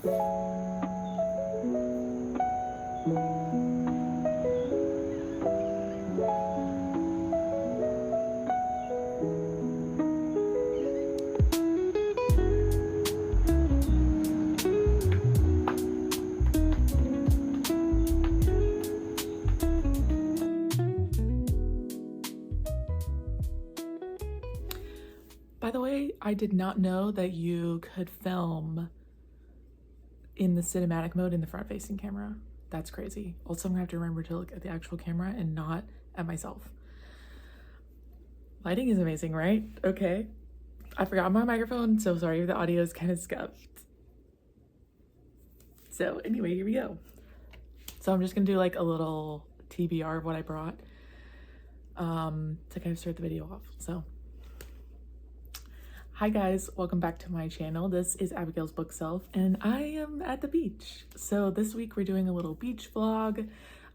By the way, I did not know that you could film in the cinematic mode in the front-facing camera. That's crazy. Also, I'm gonna have to remember to look at the actual camera and not at myself. Lighting is amazing, right? Okay. I forgot my microphone, so sorry if the audio is kind of scuffed. So anyway, here we go. So I'm just gonna do like a little TBR of what I brought to kind of start the video off. So hi guys, welcome back to my channel. This is Abigail's Bookshelf and I am at the beach. So this week we're doing a little beach vlog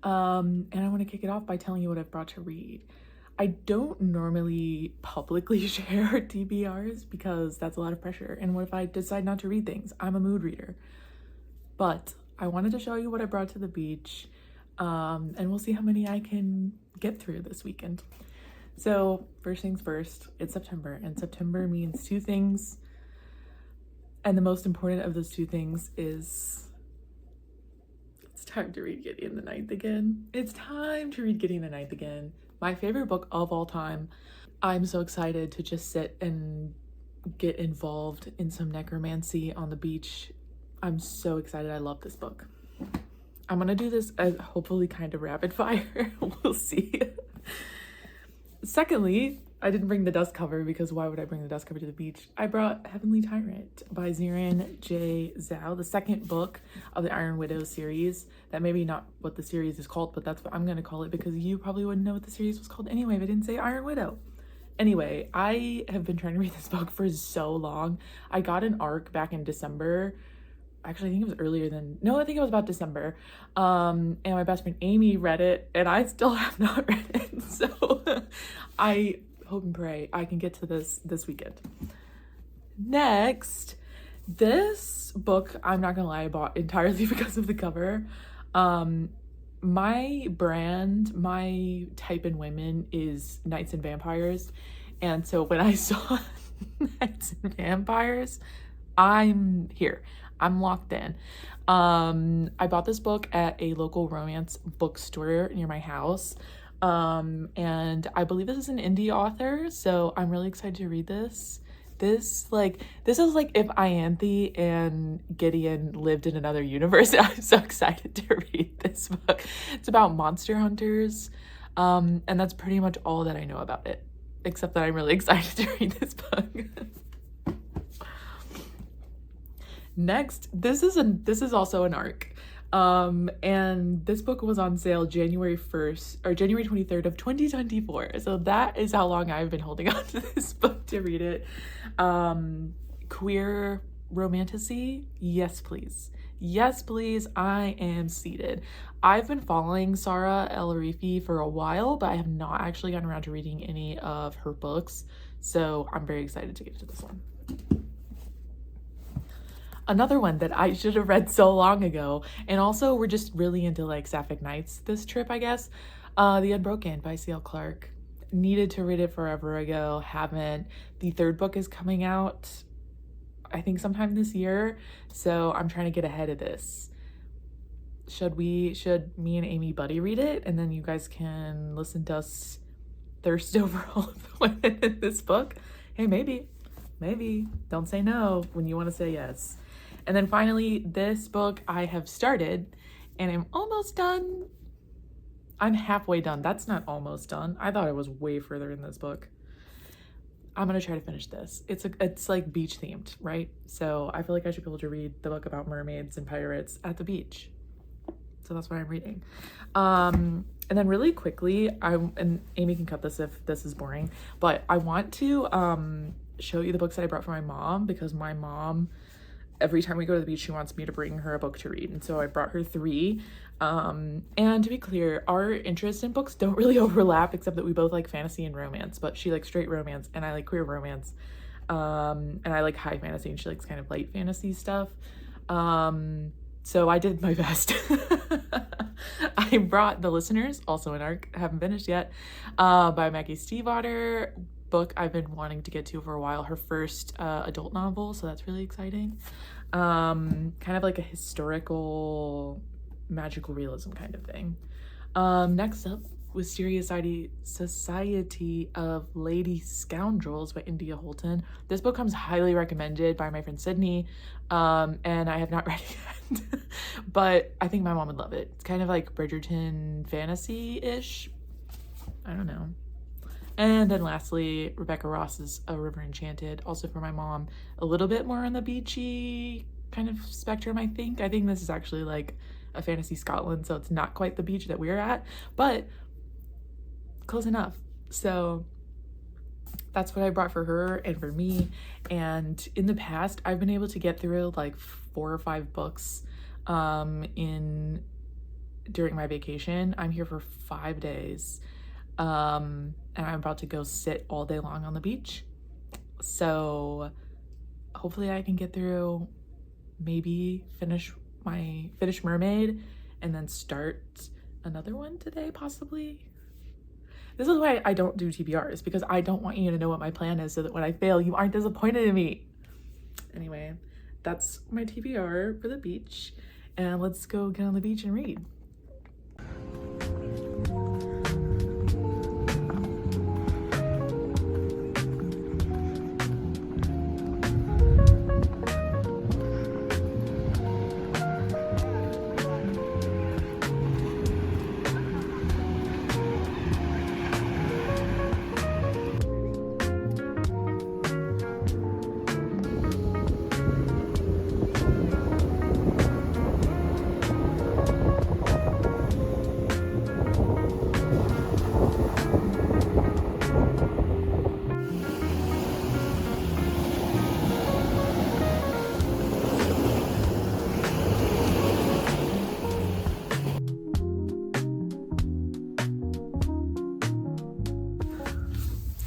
and I want to kick it off by telling you what I've brought to read. I don't normally publicly share TBRs because that's a lot of pressure, and what if I decide not to read things? I'm a mood reader. But I wanted to show you what I brought to the beach and we'll see how many I can get through this weekend. So first things first, it's September, and September means two things. And the most important of those two things is it's time to read Gideon the Ninth again. It's time to read Gideon the Ninth again. My favorite book of all time. I'm so excited to just sit and get involved in some necromancy on the beach. I'm so excited. I love this book. I'm gonna do this as hopefully kind of rapid fire. We'll see. Secondly, I didn't bring the dust cover because why would I bring the dust cover to the beach? I brought Heavenly Tyrant by Ziran J. Zhao, the second book of the Iron Widow series. That may be not what the series is called, but that's what I'm going to call it because you probably wouldn't know what the series was called anyway if I didn't say Iron Widow. Anyway, I have been trying to read this book for so long. I got an ARC back in December. Actually, I think it was earlier than, no, I think it was about December. And my best friend Amy read it and I still have not read it. So I hope and pray I can get to this weekend. Next, this book, I'm not gonna lie, I bought entirely because of the cover. My brand, my type in women is Knights and Vampires. And so when I saw Knights and Vampires, I'm here. I'm locked in. I bought this book at a local romance bookstore near my house. And I believe this is an indie author, so I'm really excited to read this. This is like if Ianthe and Gideon lived in another universe. I'm so excited to read this book. It's about monster hunters. And that's pretty much all that I know about it, except that I'm really excited to read this book. Next, this is also an ARC. And this book was on sale January 1st or January 23rd of 2024. So that is how long I've been holding on to this book to read it. Queer romantasy. Yes, please. Yes, please. I am seated. I've been following Sarah El-Arifi for a while, but I have not actually gotten around to reading any of her books. So I'm very excited to get to this one. Another one that I should have read so long ago, and also we're just really into like sapphic nights this trip, I guess. The Unbroken by C.L. Clarke. Needed to read it forever ago, haven't. The third book is coming out, I think sometime this year, so I'm trying to get ahead of this. Should me and Amy buddy read it, and then you guys can listen to us thirst over all of the women in this book? Hey, maybe. Don't say no when you want to say yes. And then finally, this book I have started and I'm almost done. I'm halfway done. That's not almost done. I thought I was way further in this book. I'm gonna try to finish this. It's like beach themed, right? So I feel like I should be able to read the book about mermaids and pirates at the beach. So that's what I'm reading. And then really quickly, and Amy can cut this if this is boring, but I want to show you the books that I brought for my mom, because my mom, every time we go to the beach, she wants me to bring her a book to read. And so I brought her 3. And to be clear, our interests in books don't really overlap, except that we both like fantasy and romance, but she likes straight romance and I like queer romance. And I like high fantasy and she likes kind of light fantasy stuff. So I did my best. I brought The Listeners, also an ARC, haven't finished yet, by Maggie Stiefvater, book I've been wanting to get to for a while, her first adult novel, so that's really exciting. Kind of like a historical magical realism kind of thing. Next up, Wisteria Society of Lady Scoundrels by India Holton. This book comes highly recommended by my friend Sydney, and I have not read it yet, but I think my mom would love it. It's kind of like Bridgerton fantasy-ish. I don't know. And then lastly, Rebecca Ross's A River Enchanted, also for my mom. A little bit more on the beachy kind of spectrum, I think. I think this is actually like a fantasy Scotland, so it's not quite the beach that we're at, but close enough. So that's what I brought for her and for me. And in the past, I've been able to get through like 4 or 5 books during my vacation. I'm here for 5 days, and I'm about to go sit all day long on the beach. So hopefully I can get through, maybe finish Mermaid and then start another one today, possibly. This is why I don't do TBRs, because I don't want you to know what my plan is so that when I fail, you aren't disappointed in me. Anyway, that's my TBR for the beach, and let's go get on the beach and read.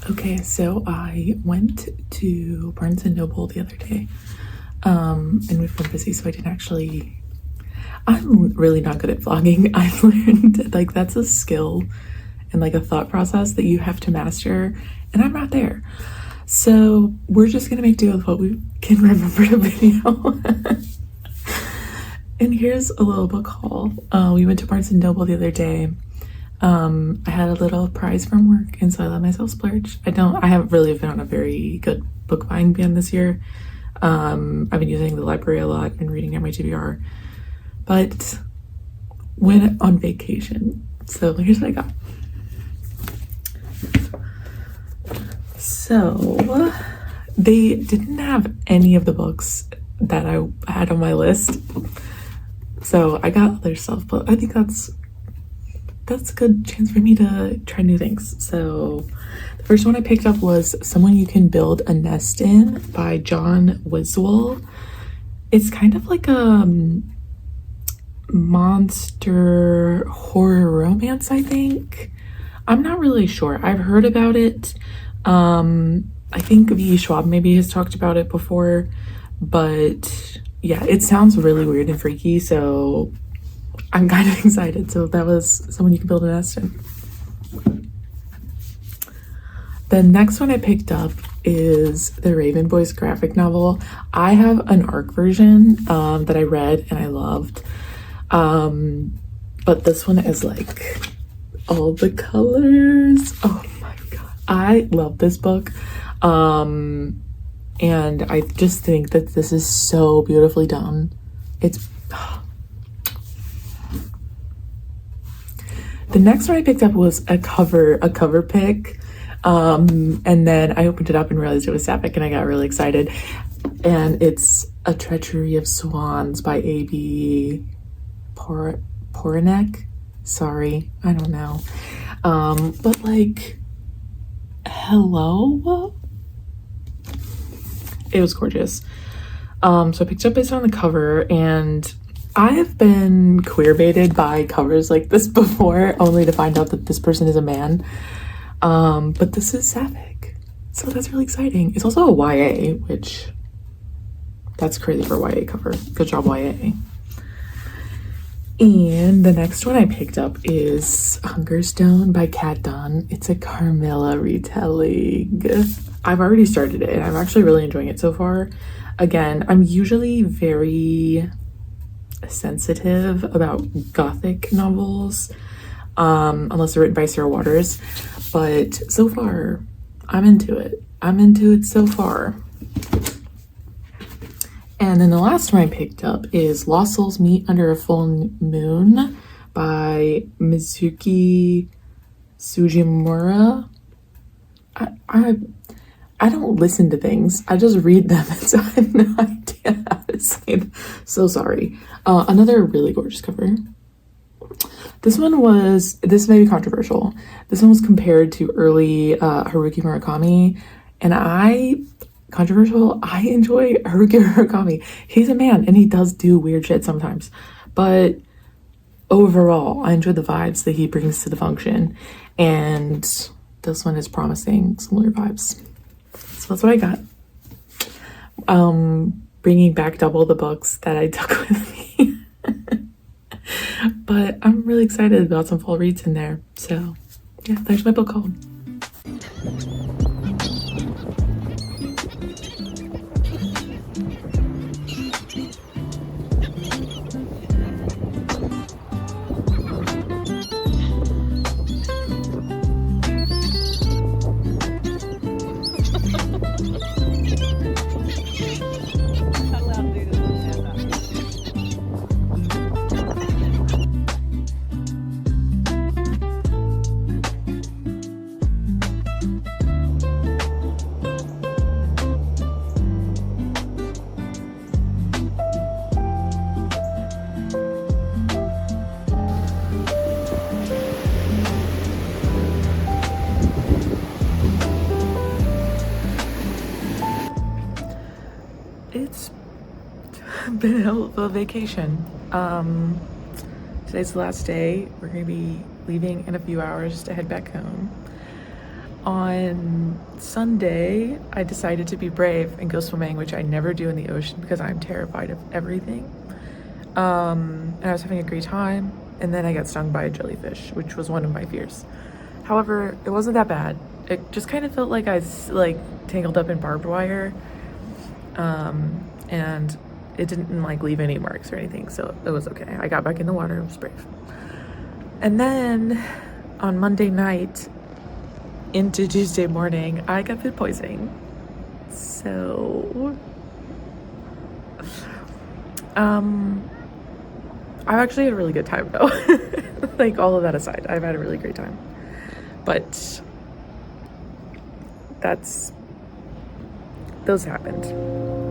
Okay, so I went to Barnes & Noble the other day, and we've been busy, so I didn't actually, I'm really not good at vlogging. I've learned, like, that's a skill and, like, a thought process that you have to master, and I'm not there. So we're just gonna make do with what we can remember the video. And here's a little book haul. We went to Barnes & Noble the other day. I had a little prize from work, and so I let myself splurge. I haven't really been on a very good book buying ban this year. I've been using the library a lot, been reading at my TBR, but went on vacation. So here's what I got. So they didn't have any of the books that I had on my list, so I got other stuff, but I think that's a good chance for me to try new things. So the first one I picked up was Someone You Can Build a Nest In by John Wiswell. It's kind of like a monster horror romance, I think. I'm not really sure. I've heard about it. I think V. Schwab maybe has talked about it before, but yeah, it sounds really weird and freaky, so I'm kind of excited. So that was Someone You Can Build a Nest In. The next one I picked up is the Raven Boys graphic novel. I have an ARC version that I read and I loved. But this one is like all the colors. Oh my god. I love this book. And I just think that this is so beautifully done. It's the next one I picked up was a cover pick, and then I opened it up and realized it was Sapphic, and I got really excited. And it's A Treachery of Swans by A.B. Poranek. Sorry, I don't know. But like, hello? It was gorgeous. So I picked it up based on the cover, and I have been queer baited by covers like this before, only to find out that this person is a man. But this is Sapphic, so that's really exciting. It's also a YA, which That's crazy for YA cover. Good job, YA. And the next one I picked up is Hungerstone by Kat Dunn. It's a Carmilla retelling. I've already started it and I'm actually really enjoying it so far. Again, I'm usually very sensitive about gothic novels, unless they're written by Sarah Waters, but so far I'm into it. I'm into it so far. And then the last one I picked up is Lost Souls Meet Under a Full Moon by Mizuki Sugimura. I don't listen to things. I just read them, and so I have no idea how to say them. So sorry. Another really gorgeous cover. This may be controversial. This one was compared to early Haruki Murakami, and I enjoy Haruki Murakami. He's a man, and he does do weird shit sometimes, but overall, I enjoy the vibes that he brings to the function, and this one is promising similar vibes. So that's what I got. Bringing back double the books that I took with me. But I'm really excited about some fall reads in there. So yeah, there's my book haul. It's been a hell of a vacation. Today's the last day. We're gonna be leaving in a few hours to head back home. On Sunday, I decided to be brave and go swimming, which I never do in the ocean because I'm terrified of everything. And I was having a great time, and then I got stung by a jellyfish, which was one of my fears. However, it wasn't that bad. It just kind of felt like I was tangled up in barbed wire. And it didn't leave any marks or anything, so it was okay. I got back in the water, I was brave. And then on Monday night into Tuesday morning, I got food poisoning. So I've actually had a really good time though. All of that aside, I've had a really great time. But those happened.